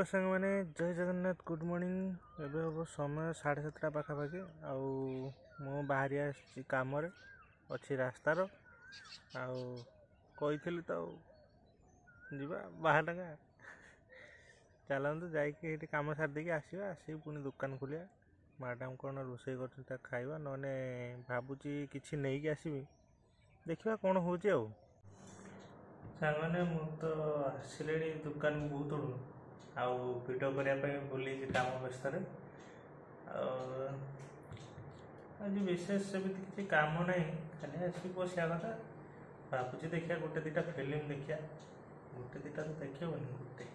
Hello सांग मैंने जय जगन्नाथ गुड मॉर्निंग। एबे हम समय 7:30 पाखापाखि आउ मु बाहरी आसी कम अच्छी रास्तार आईली तो जीवा बाहर लगा चलतु जाकि कम सारी आसवा आसिक पुणी दुकान खोलिया मैडम कौन रोषे कर खाइबा नने भावुची किसी नहीं आसबि देखा कौन हो सांगने मु तो आसिले दुकान बहुत आउ भिडियो करने बुली कम व्यस्त आज विशेष सेमती किसी काम ना खाली आसिक बसिया कथा भावुची देखिया गोटे दुटा फिल्म देखिया गोटे दुटा तो देखनी गोटे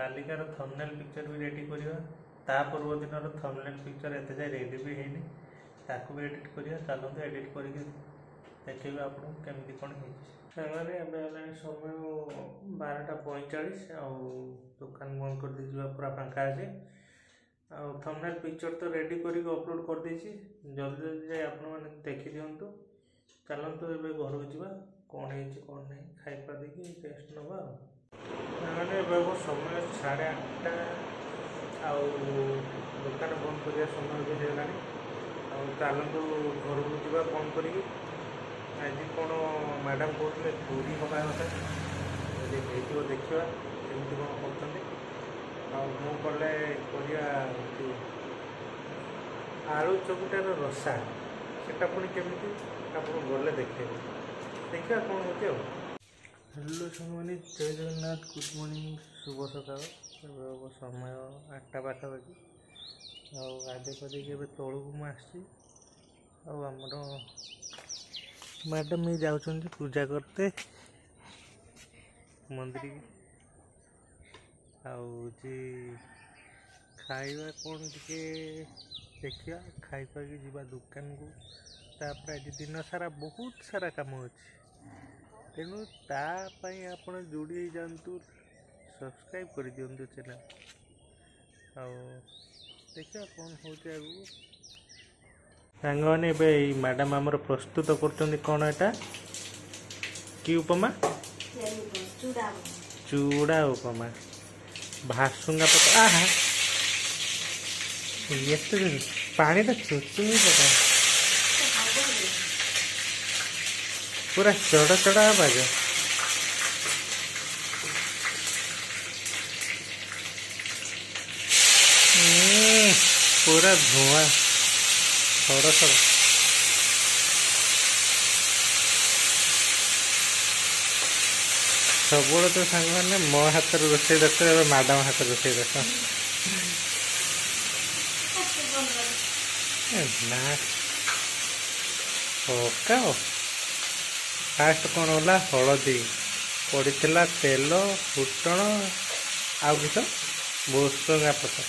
आलिकार थंबनेल पिक्चर भी रेडी करवा ता पूर्व दिन थंबनेल पिक्चर एत जाए रेडी भी है ताकू भी एडिट करिया चलते एडिट करके देखिए आपको केमती कौन सामने समय 12:45 दुकान बंद कर दी पूरा फांका अच्छे थंबनेल पिक्चर तो रेडी करके अपलोड कर देछि जल्दी जल्दी जाए आप देखी दिंतु चलतु ए घर को जावा कौन है कौन नहीं खाई पा देखिए टेस्ट नवा मैंने समय 8:30 दुकान बंद कर समय भी होगा चलतु घर को जावा कौन करी आज कौन मैडम कहते पूरी हवा कथा जब हो देखा केमती कौन करते कले आलू चकुटार रसा सेटा पुणी केमी आप गले देखे देखा कौन हो हेलो सामने जय जगन्नाथ गुड मॉर्निंग शुभ सकाल समय 8टा पाखापाखि गाधे पाधे तौक मुझे आमर मैडम ही जाऊँ पूजा करते मंदिर खाइबा कौन टे देखा खाई पाकि जीवा दुकान को तापर आज दिन सारा बहुत सारा काम तेणु तापाई आप जोड़ी जातु सब्सक्राइब कर दिंतु चैनल देखा कौन हो सांग मैंने मैडम आमर प्रस्तुत कर कौन एटा कि उपमा चूड़ा उपमा भासुंगा पका आहा ये तो पानी तो चुचुमी पका पूरा चढ़ा चढ़ा आवाज पूरा धुआं थोड़ा थोड़ा सब तो सांग मैंने मो हाथ रोसे देख मैडम हाथ रोसे देख ना पकाओ फास्ट कौन होला हलदी पड़ा तेल फुटण आउ कि भुसुंगा पत्र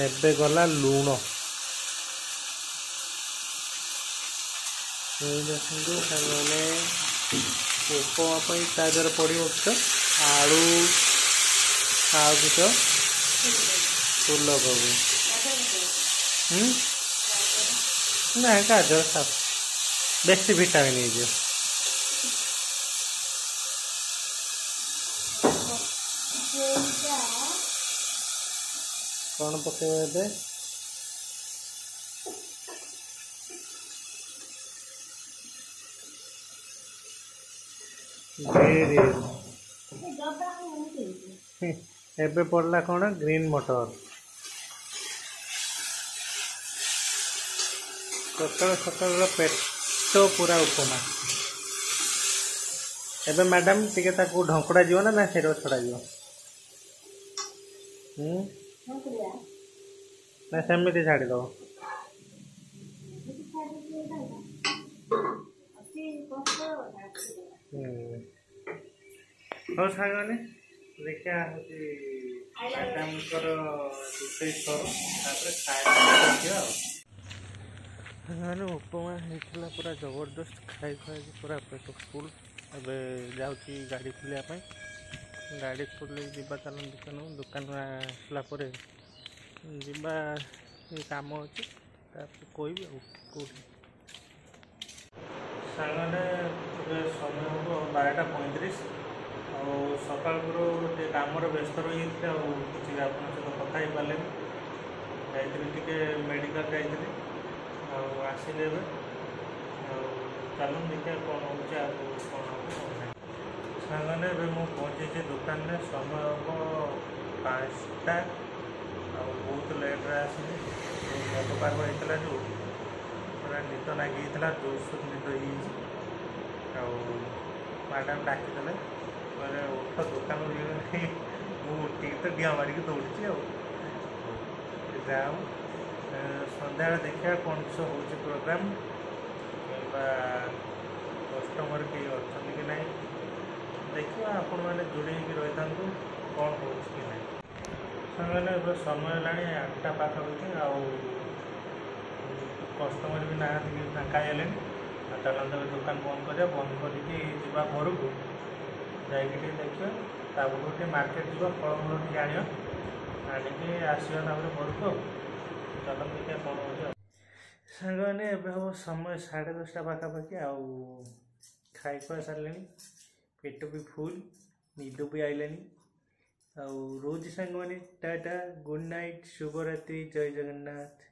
एबे गला लुण देखो सामने उपमा ताजर पड़ो आलू आउ कि फूलकोबी ना गाजर सब बेसी विटामिन हो कौन पकेबे एबे पड़ला कौन ग्रीन मटर सकाल सकाल पेट पूरा उपमा एबे मैडम टिके ताकू ढंकड़ा जीव ना सेरो छड़ा जीव ना सेमती छाड़ी दो हाँ साग मैंने देखा मैडम रोषे देखिए मैंने उपमा होता पूरा जबरदस्त खाई खाई पूरा पेट फुल एबे जाऊँगी गाड़ी खोलिया गाड़ी खोल जा चल दुकान दुकान आसला जीवा काम अच्छे कहबी कौटी ସାଙ୍ଗମାନେ ଏବେ ସମୟ ହେବ 12:35 ଆଉ ସକାଳରୁ ଟିକେ କାମରେ ବ୍ୟସ୍ତ ରହିଯାଇଥିଲି ଆଉ କିଛି ଆପଣଙ୍କ ସହିତ କଥା ହେଇପାରିଲେନି। ଯାଇଥିଲି ଟିକେ ମେଡ଼ିକାଲ ଯାଇଥିଲି ଆଉ ଆସିଲି ଏବେ। ଆଉ ଚାଲୁନ ଦେଖିବା କ'ଣ ହେଉଛି ଆଗକୁ କ'ଣ ହେବ କ'ଣ ନାହିଁ। ସାଙ୍ଗମାନେ ଏବେ ମୁଁ ପହଞ୍ଚିଛି ଦୋକାନରେ, ସମୟ ହେବ 5ଟା ଆଉ ବହୁତ ଲେଟ୍ରେ ଆସିଲି। ମଦ ପାଗ ହେଇଥିଲା ଯେଉଁ ପୁରା ନିଦ ଲାଗିଯାଇଥିଲା, ଜୋରସୋର ନିଦ ହେଇଯାଇଛି। ଆଉ ମ୍ୟାଡ଼ାମ୍ ଡାକିଦେଲେ, କହିଲେ ଉଠ ଦୋକାନରୁ ଯିବେ। ମୁଁ ଉଠିକି ତ ଡିଆଁ ମାରିକି ଦୌଡ଼ିଛି ଆଉ। ଯାହା ହଉ ସନ୍ଧ୍ୟାବେଳେ ଦେଖିବା କ'ଣ କିସ ହେଉଛି ପ୍ରୋଗ୍ରାମ୍, କିମ୍ବା କଷ୍ଟମର କେହି ଅଛନ୍ତି କି ନାହିଁ ଦେଖିବା। ଆପଣମାନେ ଯୋଡ଼ି ହେଇକି ରହିଥାନ୍ତୁ କ'ଣ ହେଉଛି କି ନାହିଁ। ସାଙ୍ଗମାନେ ଏବେ ସମୟ ହେଲାଣି 8ଟା ପାଖାପାଖି ଆଉ କଷ୍ଟମର ବି ନାହାନ୍ତି, କି ଫାଙ୍କା ହେଲେଣି। ଆଉ ଚାଲନ୍ତୁ ଏବେ ଦୋକାନ ବନ୍ଦ କରିବା, ବନ୍ଦ କରିକି ଯିବା ଘରକୁ, ଯାଇକି ଟିକେ ଦେଖିବା। ତାପରକୁ ଟିକେ ମାର୍କେଟ ଯିବା, ଫଳମୂଳ ଟିକେ ଆଣିବା, ଆଣିକି ଆସିବା ତାପରେ ଘରକୁ। ଆଉ ଚାଲନ୍ତୁ ଦେଖିବା କ'ଣ ହେଉଛି ଆଉ। ସାଙ୍ଗମାନେ ଏବେ ହେବ ସମୟ 10:30 ପାଖାପାଖି ଆଉ ଖାଇ ଖୁଆ ସାରିଲେଣି, ପେଟ ବି ଫୁଲ୍, ନିଦ ବି ଆଇଲାଣି। ଆଉ ରହୁଛି ସାଙ୍ଗମାନେ, ଟାଟା, ଗୁଡ୍ ନାଇଟ୍, ଶୁଭରାତ୍ରି, ଜୟ ଜଗନ୍ନାଥ।